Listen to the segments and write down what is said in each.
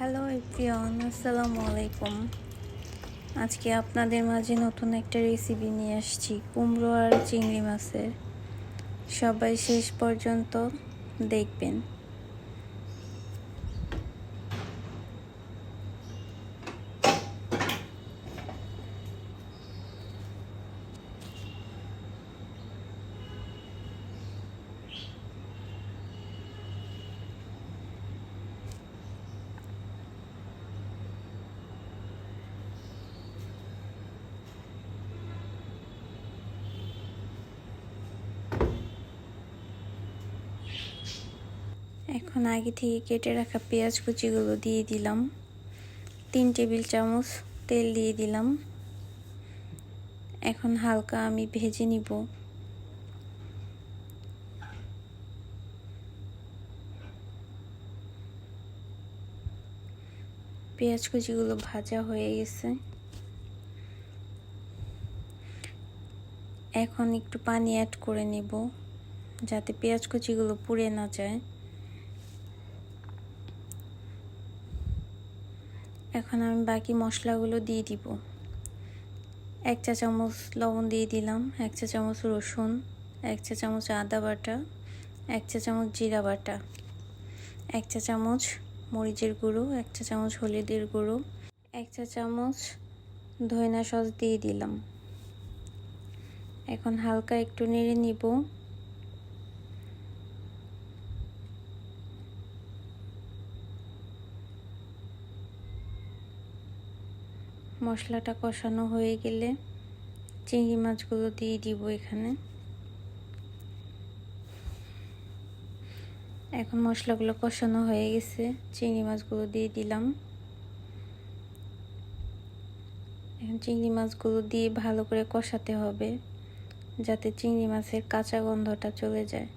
Hello everyone, আসসালামু আলাইকুম। আজকে আপনাদের মাঝে নতুন একটা রেসিপি নিয়ে আসছি, কুমড়ো আর চিংড়ি মাছের। সবাই শেষ পর্যন্ত দেখবেন। এখন আগে থেকে কেটে রাখা পেঁয়াজ কুচিগুলো দিয়ে দিলাম। 3 টেবিল চামচ তেল দিয়ে দিলাম। এখন হালকা আমি ভেজে নিব। পেঁয়াজ কুচিগুলো ভাজা হয়ে গেছে। এখন একটু পানি অ্যাড করে নেব যাতে পেঁয়াজ কুচিগুলো পুড়ে না যায়। এখন আমি বাকি মশলাগুলো দিয়ে দিব। 1 চা চামচ লবণ দিয়ে দিলাম, 1 চা চামচ রসুন, 1 চা চামচ আদা বাটা, 1 চা চামচ জিরা বাটা, 1 চা চামচ মরিচের গুঁড়ো, 1 চা চামচ হলুদের গুঁড়ো, 1 চা চামচ ধনিয়া সস দিয়ে দিলাম। এখন হালকা একটু নেড়ে নিব। মশলাটা কষানো হয়ে গেলে চিংড়ি মাছগুলো দিয়ে দিব এখানে। এখন মশলাগুলো কষানো হয়ে গেছে, চিংড়ি মাছগুলো দিয়ে দিলাম। এখন চিংড়ি মাছগুলো দিয়ে ভালো করে কষাতে হবে যাতে চিংড়ি মাছের কাঁচা গন্ধটা চলে যায়।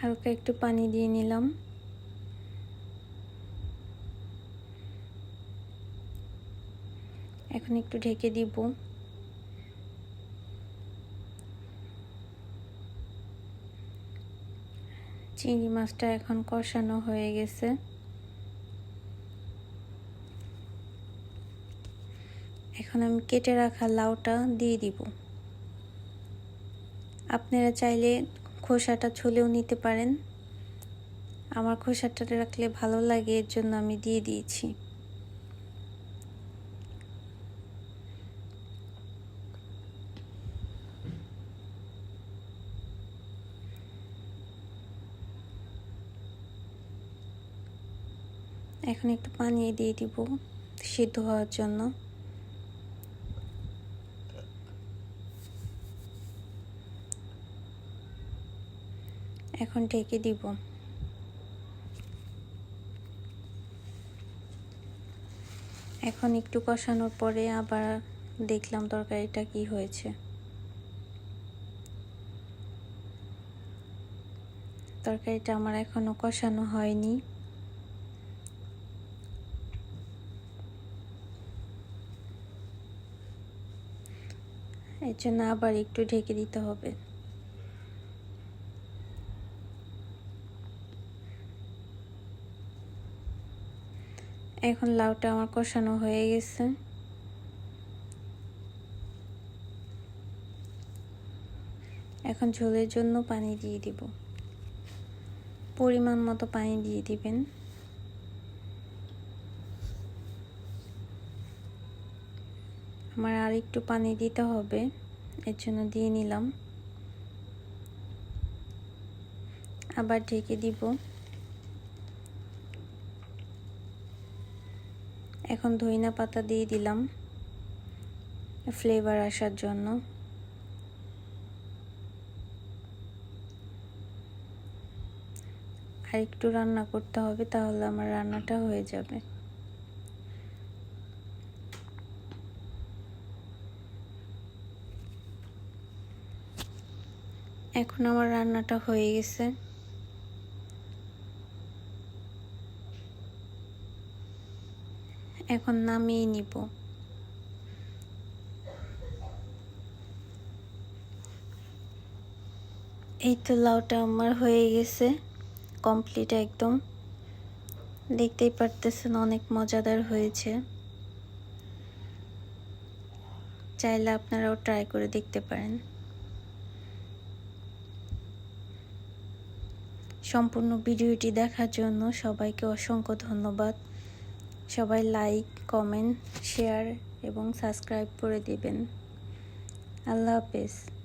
হালকা একটু পানি দিয়ে নিলাম। এখন একটু ঢেকে দিব। চিংড়ি মাছটা এখন কষানো হয়ে গেছে। এখন আমি কেটে রাখা লাউটা দিয়ে দিব। আপনারা চাইলে খোসাটা ছুলেও নিতে পারেন। আমার খোসাটা রাখলে ভালো লাগে, এর জন্য আমি দিয়ে দিয়েছি। এখন একটু পানি দিয়ে দিব সিদ্ধ হওয়ার জন্য। এখন ঢেকে দিব। এখন একটু কষানোর পরে আবার দেখলাম তরকারিটা কি হয়েছে। তরকারিটা আমার এখনো কষানো হয়নি। এর জন্য আবার একটু ঢেকে দিতে হবে। এখন লাউটা আমার কষানো হয়ে গেছে। এখন ঝোলের জন্য পানি দিয়ে দিব। পরিমাণ মতো পানি দিয়ে দিবেন। আমার আর একটু পানি দিতে হবে, এর জন্য দিয়ে নিলাম। আবার ঢেকে দিব। এখন ধনিয়া পাতা দিয়ে দিলাম ফ্লেভার আসার জন্য। আর একটু রান্না করতে হবে, তাহলে আমার রান্নাটা হয়ে যাবে। এখন আমার রান্নাটা হয়ে গেছে। এখন নামিয়ে নিব। এই তো লাউটা আমার হয়ে গেছে। কমপ্লিট একদম। দেখতেই পারতেছেন অনেক মজাদার হয়েছে। চাইলে আপনারাও ট্রাই করে দেখতে পারেন। সম্পূর্ণ ভিডিওটি দেখার জন্য সবাইকে অসংখ্য ধন্যবাদ। সবাই লাইক, কমেন্ট, শেয়ার এবং সাবস্ক্রাইব করে দিবেন। আল্লাহ হাফেজ।